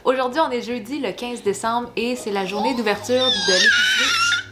Aujourd'hui, on est jeudi le 15 décembre et c'est la journée d'ouverture de l'épicerie.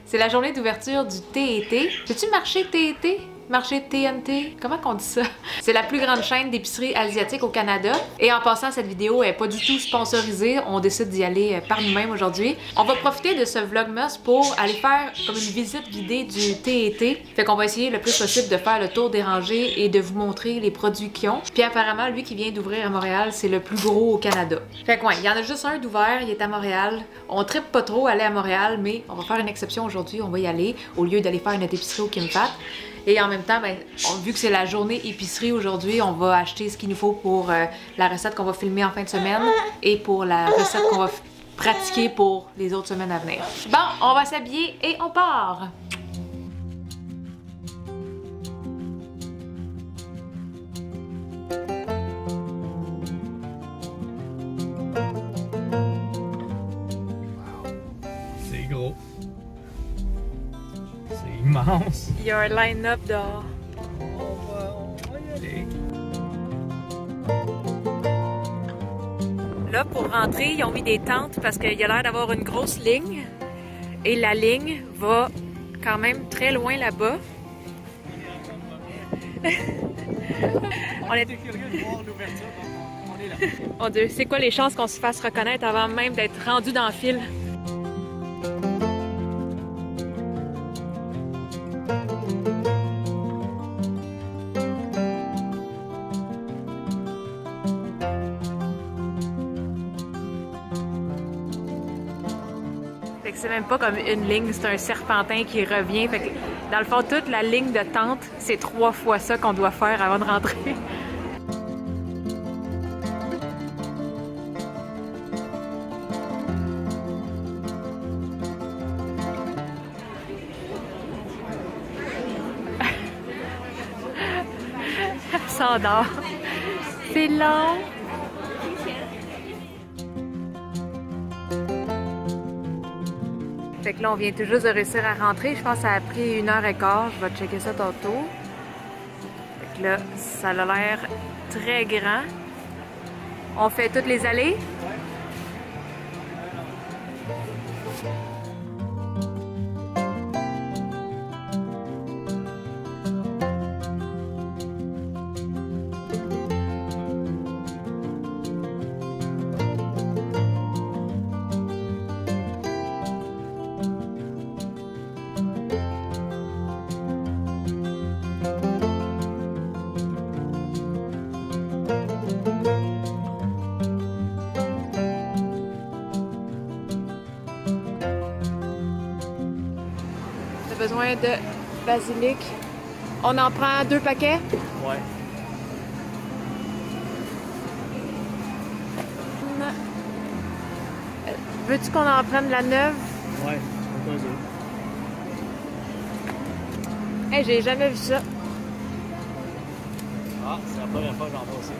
C'est la journée d'ouverture du T&T. Peux-tu marcher T&T? Marché TNT, comment qu'on dit ça? C'est la plus grande chaîne d'épicerie asiatique au Canada. Et en passant, cette vidéo est pas du tout sponsorisée. On décide d'y aller par nous-mêmes aujourd'hui. On va profiter de ce vlogmas pour aller faire comme une visite guidée du T&T. Fait qu'on va essayer le plus possible de faire le tour des rangées et de vous montrer les produits qu'ils ont. Puis apparemment, lui qui vient d'ouvrir à Montréal, c'est le plus gros au Canada. Fait que ouais, il y en a juste un d'ouvert, il est à Montréal. On trippe pas trop aller à Montréal, mais on va faire une exception aujourd'hui. On va y aller au lieu d'aller faire notre épicerie au Kim Fat. Et en même temps, ben, vu que c'est la journée épicerie aujourd'hui, on va acheter ce qu'il nous faut pour la recette qu'on va filmer en fin de semaine et pour la recette qu'on va pratiquer pour les autres semaines à venir. Bon, on va s'habiller et on part! C'est gros. C'est immense. Il y a un line-up dehors. On va y aller. Là, pour rentrer, ils ont mis des tentes parce qu'il y a l'air d'avoir une grosse ligne. Et la ligne va quand même très loin là-bas. On est curieux de voir l'ouverture, donc on est là. Mon Dieu, c'est quoi les chances qu'on se fasse reconnaître avant même d'être rendu dans le fil? C'est même pas comme une ligne, c'est un serpentin qui revient. Fait que, dans le fond, toute la ligne de tente, c'est 3 fois ça qu'on doit faire avant de rentrer. Elle s'endort. C'est long. Fait que là, on vient tout juste de réussir à rentrer. Je pense que ça a pris 1h15. Je vais checker ça tantôt. Fait que là, ça a l'air très grand. On fait toutes les allées. Besoin de basilic. On en prend 2 paquets? Ouais. Veux-tu qu'on en prenne la neuve? Ouais, c'est pas Hey, j'ai jamais vu ça. Ah, c'est la première fois que j'en vois aussi.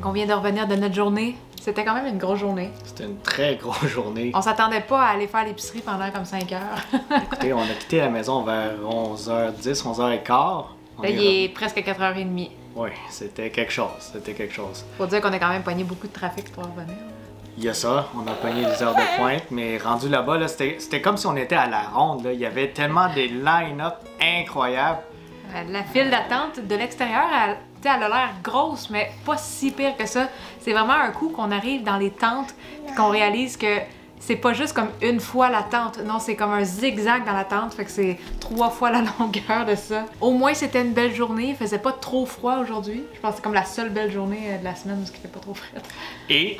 qu'on vient de revenir de notre journée. C'était quand même une grosse journée. C'était une très grosse journée. On s'attendait pas à aller faire l'épicerie pendant comme 5 heures. Écoutez, on a quitté la maison vers 11h10, 11h15. Là, il est presque 4h30. Oui, c'était quelque chose, c'était quelque chose. Faut dire qu'on a quand même pogné beaucoup de trafic pour revenir. Il y a ça, on a pogné les heures de pointe, mais rendu là-bas, là, c'était comme si on était à la ronde. Là. Il y avait tellement des line-up incroyables. La file d'attente de l'extérieur, elle a l'air grosse, mais pas si pire que ça. C'est vraiment un coup qu'on arrive dans les tentes et qu'on réalise que c'est pas juste comme une fois la tente. Non, c'est comme un zigzag dans la tente, fait que c'est 3 fois la longueur de ça. Au moins, c'était une belle journée. Il faisait pas trop froid aujourd'hui. Je pense que c'est comme la seule belle journée de la semaine où il fait pas trop frais. Et,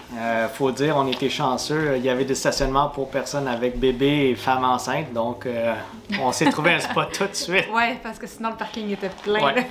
faut dire, on était chanceux. Il y avait des stationnements pour personnes avec bébé et femmes enceintes, donc on s'est trouvé un spot tout de suite. Ouais, parce que sinon le parking était plein. Ouais, ouais.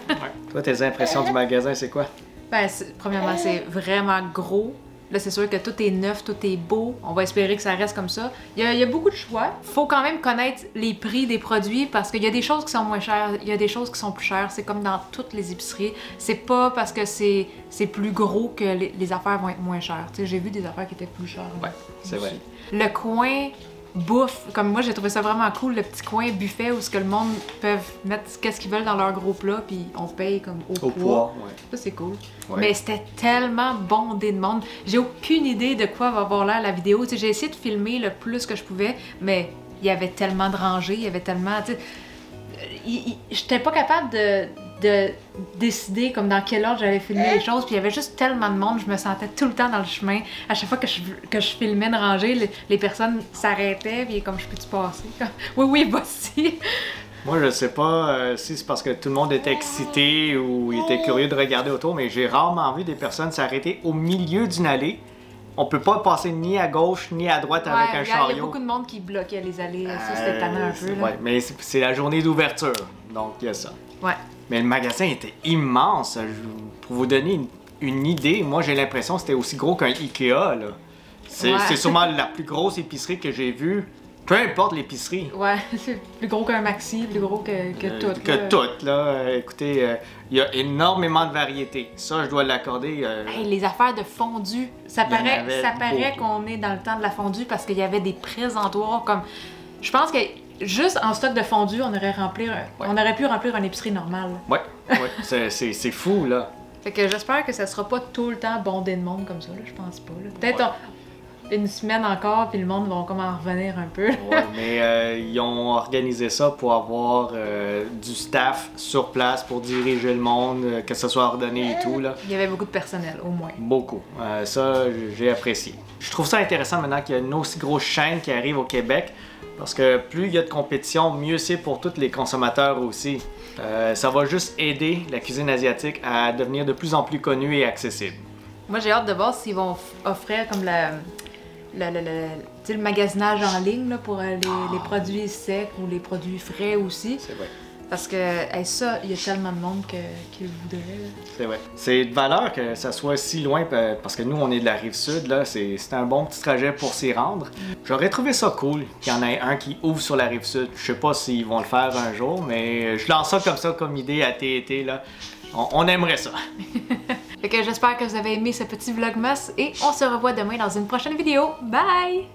Toi, tes impressions du magasin, c'est quoi? Ben, premièrement, c'est vraiment gros. Là, c'est sûr que tout est neuf, tout est beau. On va espérer que ça reste comme ça. Il y a beaucoup de choix. Faut quand même connaître les prix des produits parce qu'il y a des choses qui sont moins chères, il y a des choses qui sont plus chères. C'est comme dans toutes les épiceries. C'est pas parce que c'est plus gros que les affaires vont être moins chères. Tu sais, j'ai vu des affaires qui étaient plus chères. Ouais, c'est vrai. Le coin bouffe, comme moi j'ai trouvé ça vraiment cool, le petit coin buffet où ce que le monde peut mettre qu'est-ce qu'ils veulent dans leur gros plat puis on paye comme au poids. Ouais. Ça c'est cool. Ouais. Mais c'était tellement bondé de monde. J'ai aucune idée de quoi va avoir l'air la vidéo. Tu sais, j'ai essayé de filmer le plus que je pouvais, mais il y avait tellement de rangées, il y avait tellement, tu sais, j'étais pas capable de décider comme dans quel ordre j'allais filmer les choses, puis il y avait juste tellement de monde, je me sentais tout le temps dans le chemin. À chaque fois que je filmais une rangée, les personnes s'arrêtaient, puis comme je peux-tu passer? Oui, voici! Moi, je sais pas si c'est parce que tout le monde était excité ou il était curieux de regarder autour, mais j'ai rarement vu des personnes s'arrêter au milieu d'une allée. On peut pas passer ni à gauche ni à droite avec un chariot. Il y a beaucoup de monde qui bloquait les allées, ça c'était tannant un peu. Là. Ouais, mais c'est la journée d'ouverture, donc il y a ça. Ouais. Mais le magasin était immense. Pour vous donner une idée, moi j'ai l'impression que c'était aussi gros qu'un Ikea. Là. C'est sûrement la plus grosse épicerie que j'ai vue. Peu importe l'épicerie. Ouais, c'est plus gros qu'un Maxi, plus gros que tout. Que tout, là. Écoutez, il y a énormément de variétés. Ça, je dois l'accorder. Hey, les affaires de fondue, ça paraît qu'on est dans le temps de la fondue parce qu'il y avait des présentoirs comme... Je pense que juste en stock de fondue, on aurait pu remplir une épicerie normale. Ouais, c'est fou, là. Fait que j'espère que ça sera pas tout le temps bondé de monde comme ça, là. Je pense pas. Peut-être une semaine encore, puis le monde va comme en revenir un peu. Ouais, mais ils ont organisé ça pour avoir du staff sur place pour diriger le monde, que ce soit ordonné et tout, là. Il y avait beaucoup de personnel, au moins. Beaucoup. Ça, j'ai apprécié. Je trouve ça intéressant maintenant qu'il y a une aussi grosse chaîne qui arrive au Québec, parce que plus il y a de compétition, mieux c'est pour tous les consommateurs aussi. Ça va juste aider la cuisine asiatique à devenir de plus en plus connue et accessible. Moi, j'ai hâte de voir s'ils vont offrir comme le magasinage en ligne là, pour les produits secs ou les produits frais aussi. C'est vrai. Parce que ça, il y a tellement de monde qui le voudrait. C'est vrai. C'est de valeur que ça soit si loin, parce que nous, on est de la Rive-Sud, là. C'est un bon petit trajet pour s'y rendre. J'aurais trouvé ça cool qu'il y en ait un qui ouvre sur la Rive-Sud. Je sais pas s'ils vont le faire un jour, mais je lance ça comme idée à TT, là. On aimerait ça. Fait que j'espère que vous avez aimé ce petit vlogmas et on se revoit demain dans une prochaine vidéo. Bye!